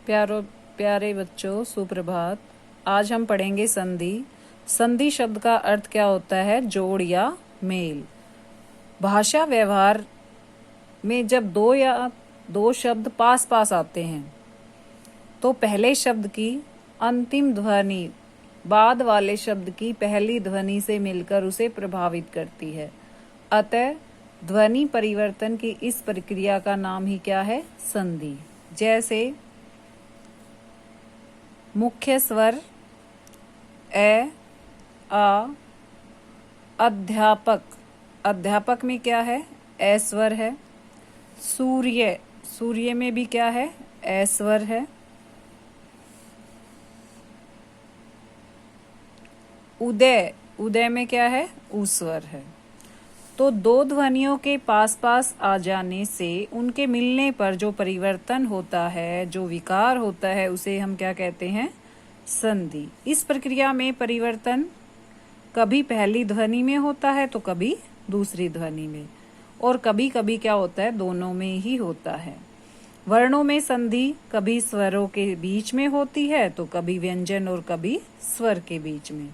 प्यारो प्यारे बच्चों, सुप्रभात। आज हम पढ़ेंगे संधि। संधि शब्द का अर्थ क्या होता है? जोड़ या मेल। भाषा व्यवहार में जब दो या दो शब्द पास पास आते हैं तो पहले शब्द की अंतिम ध्वनि बाद वाले शब्द की पहली ध्वनि से मिलकर उसे प्रभावित करती है। अतः ध्वनि परिवर्तन की इस प्रक्रिया का नाम ही क्या है? संधि। जैसे मुख्य स्वर ए, आ, अध्यापक। अध्यापक में क्या है? ए स्वर है। सूर्य, सूर्य में भी क्या है? ए स्वर है। उदय, उदय में क्या है? ऊ स्वर है। तो दो ध्वनियों के पास पास आ जाने से उनके मिलने पर जो परिवर्तन होता है, जो विकार होता है, उसे हम क्या कहते हैं? संधि। इस प्रक्रिया में परिवर्तन कभी पहली ध्वनि में होता है तो कभी दूसरी ध्वनि में, और कभी कभी क्या होता है? दोनों में ही होता है। वर्णों में संधि कभी स्वरों के बीच में होती है तो कभी व्यंजन और कभी स्वर के बीच में।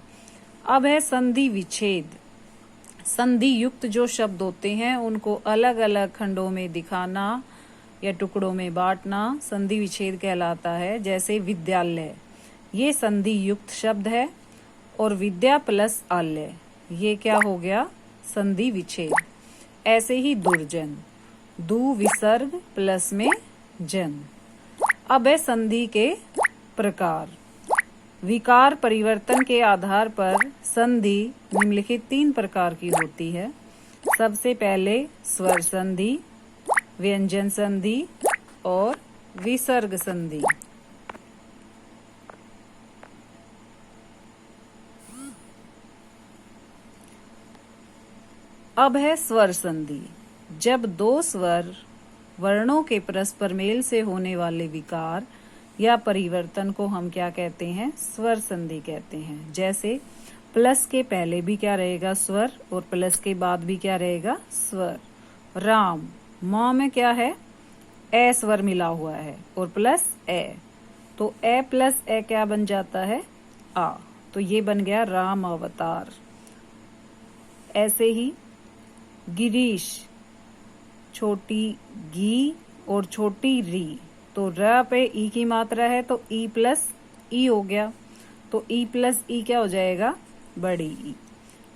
अब है संधि विच्छेद। संधि युक्त जो शब्द होते हैं उनको अलग अलग खंडों में दिखाना या टुकड़ों में बांटना संधि विच्छेद कहलाता है। जैसे विद्यालय, ये संधि युक्त शब्द है, और विद्या प्लस आलय, ये क्या हो गया? संधि विच्छेद। ऐसे ही दुर्जन, दु विसर्ग प्लस में जन। अब है संधि के प्रकार। विकार परिवर्तन के आधार पर संधि निम्नलिखित 3 प्रकार की होती है। सबसे पहले स्वर संधि, व्यंजन संधि और विसर्ग संधि। अब है स्वर संधि। जब दो स्वर वर्णों के परस्पर मेल से होने वाले विकार या परिवर्तन को हम क्या कहते हैं? स्वर संधि कहते हैं। जैसे प्लस के पहले भी क्या रहेगा? स्वर, और प्लस के बाद भी क्या रहेगा? स्वर। राम, म में क्या है? ए स्वर मिला हुआ है और प्लस ए, तो ए प्लस ए क्या बन जाता है? आ। तो ये बन गया राम अवतार। ऐसे ही गिरीश, छोटी गी और छोटी री, तो र पे ई की मात्रा है तो ई प्लस ई हो गया, तो ई प्लस ई क्या हो जाएगा? बड़ी ई।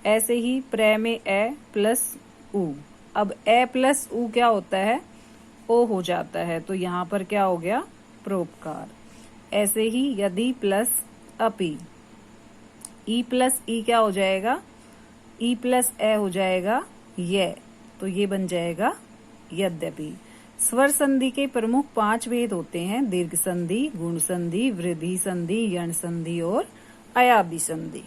ऐसे ही प्र में ए प्लस ऊ। अब ए प्लस ऊ क्या होता है? ओ हो जाता है, तो यहाँ पर क्या हो गया? प्रोपकार। ऐसे ही यदि प्लस अपि, ई प्लस ई क्या हो जाएगा? ई प्लस ए हो जाएगा ये, तो ये बन जाएगा यद्यपि। स्वर संधि के प्रमुख 5 भेद होते हैं: दीर्घ संधि, गुण संधि, वृद्धि संधि, यण संधि और अयाबी संधि।